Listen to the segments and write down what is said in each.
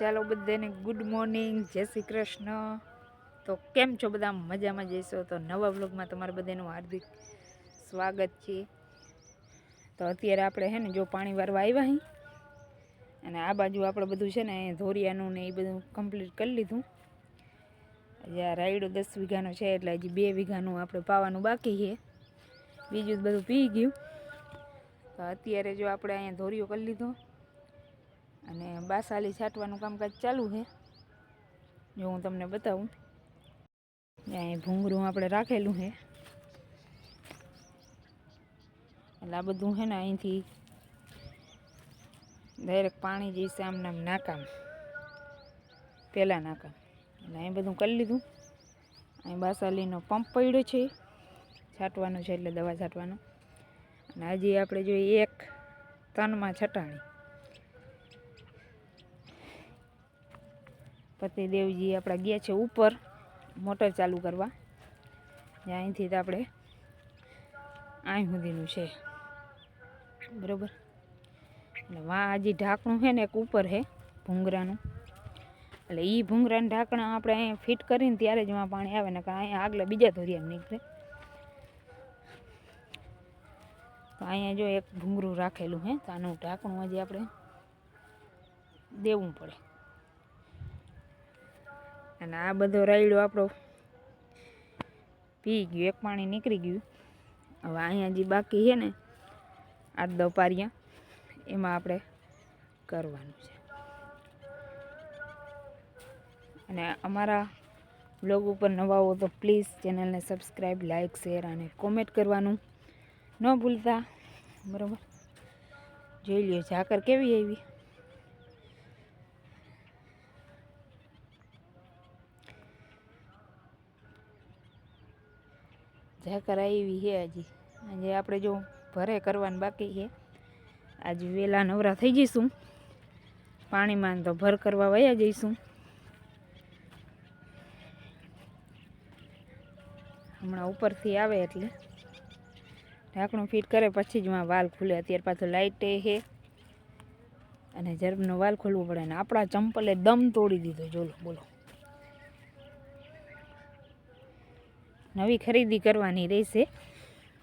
ચાલો બધાને good morning, જય શ્રી કૃષ્ણ। તો કેમ છો બધા? મજામાં જઈશો તો નવા વ્લોગમાં તમારા બધાનું હાર્દિક સ્વાગત છે। તો અત્યારે આપણે હે ને જો પાણી વારવા આવ્યા હી અને આ બાજુ આપણે બધું છે ને ધોરિયાનું ને એ બધું કમ્પ્લીટ કરી લીધું। હજી આ રાયડો 10 વીઘાનો છે એટલે હજી 2 વીઘાનું આપણે પાવાનું બાકી છે, બીજું બધું પી ગયું। તો અત્યારે જો આપણે અહીંયા ધોરિયો કરી લીધો અને બાસાલી છાંટવાનું કામકાજ ચાલુ છે। જો હું તમને બતાવું, અહીં ભૂંગળું આપણે રાખેલું છે એટલે આ બધું છે ને અહીંથી ડાયરેક્ટ પાણી જઈશે આમ નામ નાકામ, પહેલાં નાકામ, એટલે અહીં બધું કરી લીધું। અહીં બાસાલીનો પંપ પડ્યો છે, છાંટવાનો છે એટલે દવા છાંટવાનો। અને હજી આપણે જોઈએ એક તનમાં છટાણી પતિદેવજી આપણા ગયા છે ઉપર મોટર ચાલુ કરવા, અહીંથી તો આપણે અહીં સુધીનું છે બરાબર। એટલે વાં હજી ઢાંકણું છે ને એક ઉપર છે ભૂંગરાનું, એટલે એ ભૂંગરાનું ઢાંકણા આપણે અહીંયા ફિટ કરીને ત્યારે જ વાં પાણી આવે ને, કારણ અહીંયા આગળ બીજા ધોરિયામાં નીકળે। તો અહીંયા જો એક ભૂંગરું રાખેલું છે, તો આનું ઢાંકણું હજી આપણે દેવું પડે। અને આ બધો રાયડો આપણો પી ગયો, એક પાણી નીકળી ગયું। હવે અહીંયા જે બાકી છે ને 8-10 પારિયા એમાં આપણે કરવાનું છે। અને અમારા બ્લોગ ઉપર નવા હો તો પ્લીઝ ચેનલને સબસ્ક્રાઈબ, લાઇક, શેર અને કોમેન્ટ કરવાનું ન ભૂલતા, બરાબર। જોઈ લ્યો ઝાકર કેવી આવી, ઝાકર આવી છે હજી। આજે આપણે જો ભરે કરવાનું બાકી છે, આજે વહેલા નવરા થઈ જઈશું પાણીમાં, તો ભર કરવા વયા જઈશું। હમણાં ઉપરથી આવે એટલે ઢાંકણું ફિટ કરે પછી જ માં વાલ ખુલે। અત્યારે પાછું લાઇટે છે અને જરબનો વાલ ખોલવો પડે, ને આપણા ચંપલે દમ તોડી દીધો, જોલો બોલો। નવી ખરીદી કરવાની રહેશે,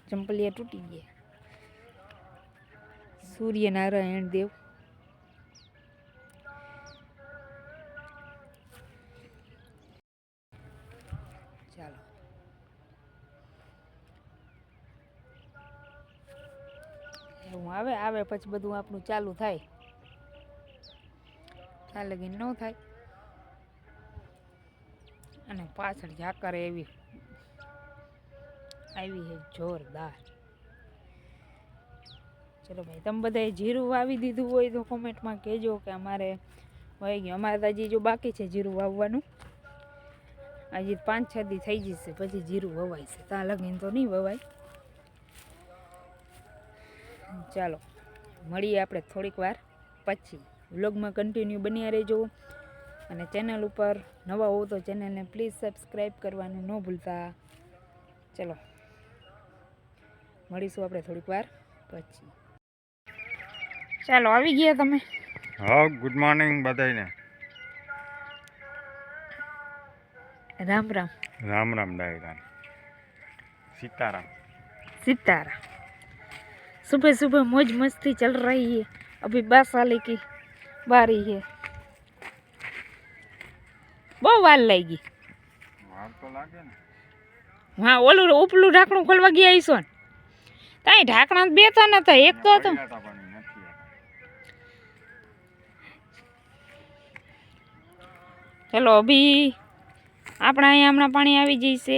ચંપલિયા તૂટી ગયા। સૂર્યનારાયણ દેવ ચાલો એવું આવે પછી બધું આપણું ચાલુ થાય, ત્યાં લગીન ન થાય। અને પાછળ ઝાકર એવી આવી છે જોરદાર। ચલો ભાઈ, તમે બધાએ જીરું વાવી દીધું હોય તો કોમેન્ટમાં કહેજો કે અમારે વાવી ગયું। અમારે તો હજી જો બાકી છે જીરું વાવવાનું, હજી 5-6 દી થઈ જશે પછી જીરું વવાય છે, ત્યાં લગીને તો નહીં વવાય। ચાલો મળીએ આપણે થોડીક વાર પછી, વ્લોગમાં કન્ટિન્યુ બન્યા રહેજો। અને ચેનલ ઉપર નવા હો તો ચેનલને પ્લીઝ સબસ્ક્રાઈબ કરવાનું ન ભૂલતા। ચલો મળીશું આપણે થોડીક વાર પછી। ચાલો આવી ગયા તમે? હા, ગુડ મોર્નિંગ બધાને। राम राम। राम राम दायरा, सीताराम सीताराम। सुबह सुबह मौज मस्ती चल रही है, अभी बासाली की बारी है। बहुत वार लागी, वार तो लागे ने। हाँ, ओલું ઉપલું ઢાંકણું ખોલવા ગયા હઈસો ને, તાઈ ઢાંકણા બે તો નતા, એક તો હતો। ચલો અભી આપણા અહીંયા હમણાં પાણી આવી જશે,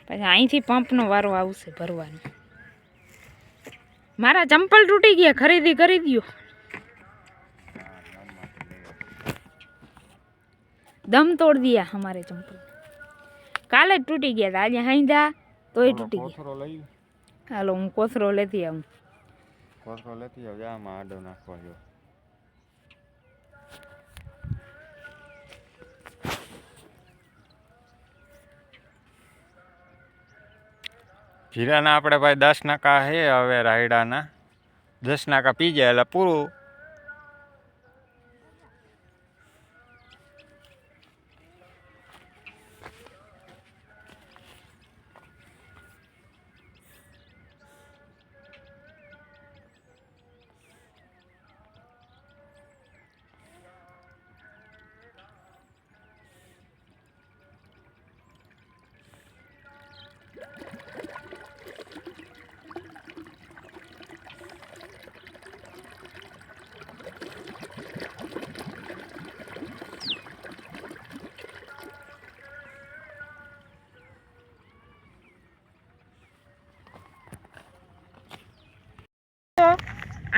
પછી અહીંથી પંપનો વારો આવશે ભરવાનો। મારા ચંપલ તૂટી ગયા, ખરીદી કરી દો। दम तोड़ दिया हमारे चंपल, काले टूटी गया था, आज हाइंदा तो ही टूटी गया। हालो हूँ कोसरो लेती आऊँ, कोसरो लेती आऊँ, जा में आडो नाखवा जो। જીરાના આપણે ભાઈ 10 નાકા છે, હવે રાયડાના 10 નાકા પી જાય એટલે પૂરું।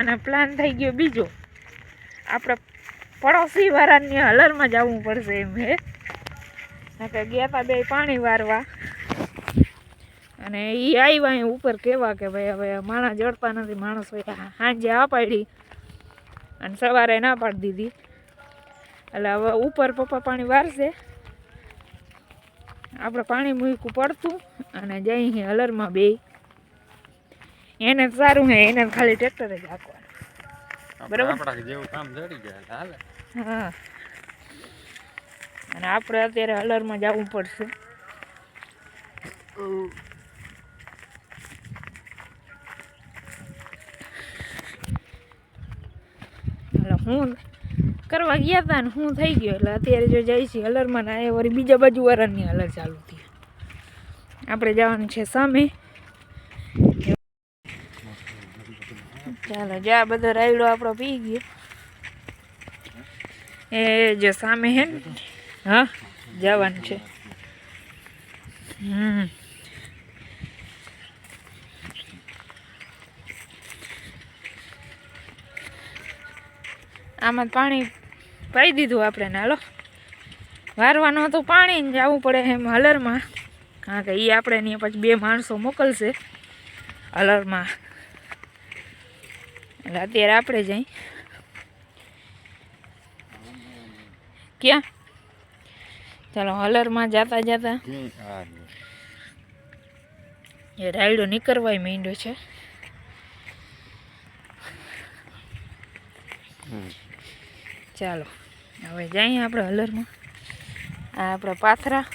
અને પ્લાન થઈ ગયો બીજો, આપણે પડોશી વાળાની હલરમાં જવું પડશે એમ હે. કે ગયા હતા બે પાણી વારવા અને એ આવ્યા અહીં ઉપર કહેવા કે ભાઈ હવે માણસ જડતા નથી, માણસ સાંજે આ પાડી અને સવારે ના પાડી દીધી. એટલે હવે ઉપર પપ્પા પાણી વારશે, આપણે પાણી મૂકવું પડતું અને જઈ હલરમાં બે. એને સારું હે, એને ખાલી ટ્રેક્ટર જ હાંકવાનું. બરાબર, આપણા જેવું કામ જડી જાય હાલે. હા, અને આપણે અત્યારે હલરમાં જવું પડશે. હું કરવા ગયા હતા ને હું થઈ ગયો, એટલે અત્યારે જો જાય છે હલરમાં ને એ વળી બીજા બાજુ વાળાની હલર ચાલુ થઈ. આપણે જવાનું છે સામે. ચાલો, જો આ બધો રાયડો આપણો પી ગયો. એ જો સામે હે ને, હા જવાનું છે. આમાં પાણી પાઈ દીધું આપણે ને. હાલો, વારવાનું હતું પાણી ને જવું પડે એમ હલરમાં, કારણ કે એ આપણે ને પછી બે માણસો મોકલશે હલરમાં. એટલે અત્યારે આપણે જઈ ક્યાં, ચાલો હલરમાં જતા જતા એ રાયડો નીકળવાય માંડ્યો છે. ચાલો હવે જઈએ આપણે હલરમાં. આ આપણા પાથરા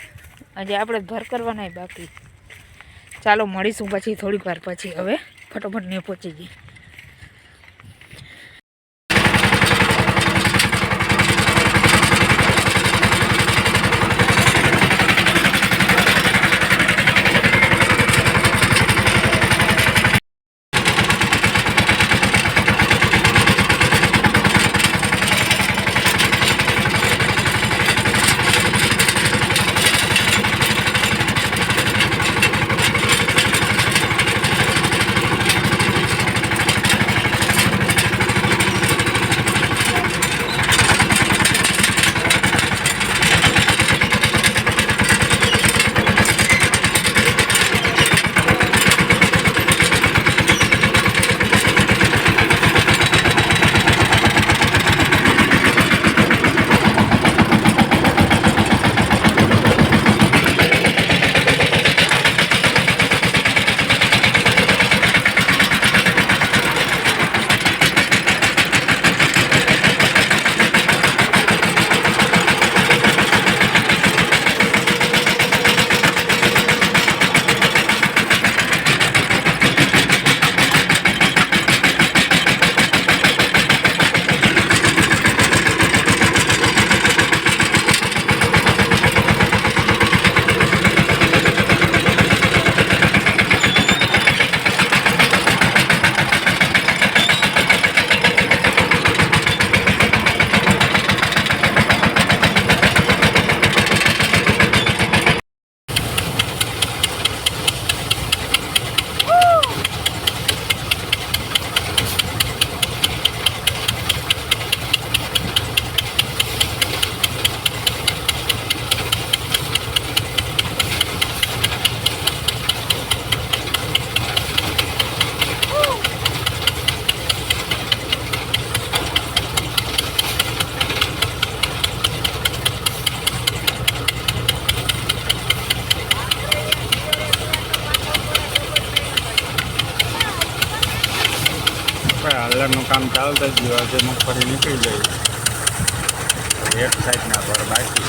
હજી આપણે ભર કરવાના બાકી. ચાલો મળીશું પછી થોડીક વાર પછી. હવે ફટોફટ ને પહોંચી ગઈ. હલરનું કામ ચાલતું જ ગયું હશે. મગફળી નીકળી ગઈ, એક સાઈડના પર બાકી.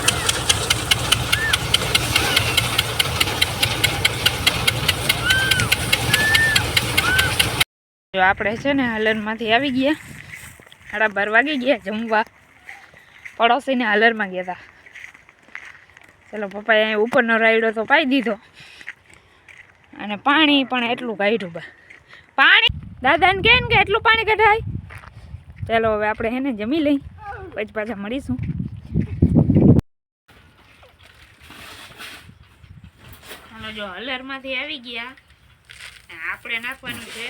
જો આપણે છે ને હલરમાંથી આવી ગયા, 12:30 વાગી ગયા જમવા. પડોશીને હલરમાં ગયા હતા. ચાલો પપ્પાએ અહીંયા ઉપરનો રાયડો તો પાઈ દીધો અને પાણી પણ એટલું કાઢ્યું. પાણી દાદાને કહે ને કે એટલું પાણી કઢાય. ચાલો હવે આપણે હે ને જમી લઈ, પછી પાછા મળીશું. ચાલો જો હલરમાંથી આવી ગયા, આપણે નાખવાનું છે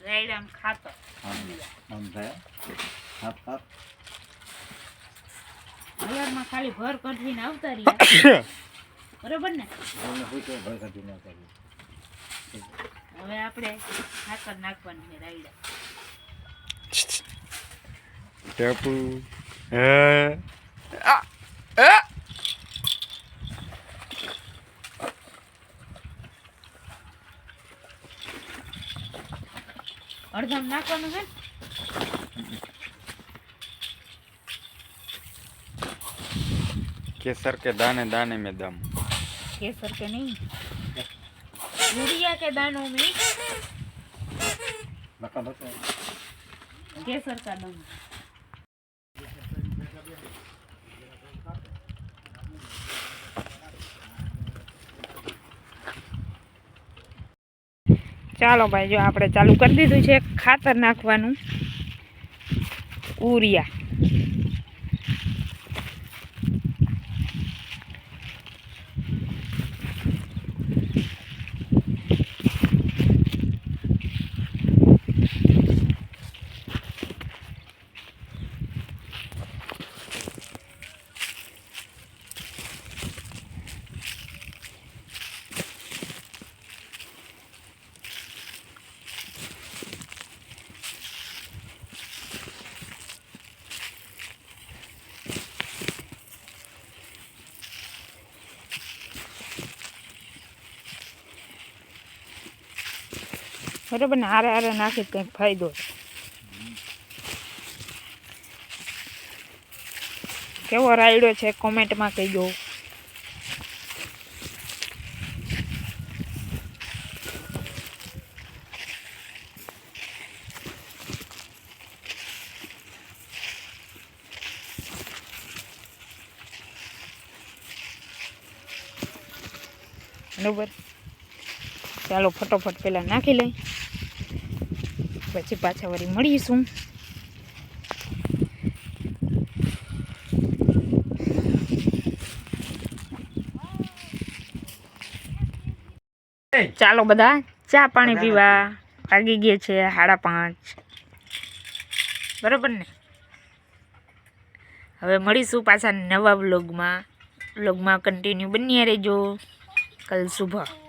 રાયડાનું ખાતર. આમ થાય હાથ હાથ હળદરમાં ખાલી ભર કઢવીને આવતા રહ્યા બરોબર ને. એને પૂછો ભાઈ કાઢી ના કરી હવે આપણે ખાતર નાખવાનું છે રાયડા. ટેપુ અડધમ નાખવાનું છે. केसर के दाने दाने में दम केसर के नहीं, यूरिया के दानों में केसर का दम. ચાલો ભાઈ, જો આપણે ચાલુ કરી દીધું છે ખાતર નાખવાનું. ઉરિયા બરોબર ને. હારે હારે નાખી કંઈક ફાયદો છે. કેવો રાયડો છે કોમેન્ટમાં કહીજો. બરોબર, ચાલો ફટોફટ પહેલાં નાખી લઈ, પછી પાછા વળી મળીશું. ચાલો બધા ચા પાણી પીવા વાગી ગયા છે 5:30. બરોબર ને. હવે મળીશું પાછા નવા વ્લોગમાં કન્ટિન્યુ બન્યા રહેજો. કલ સુબહ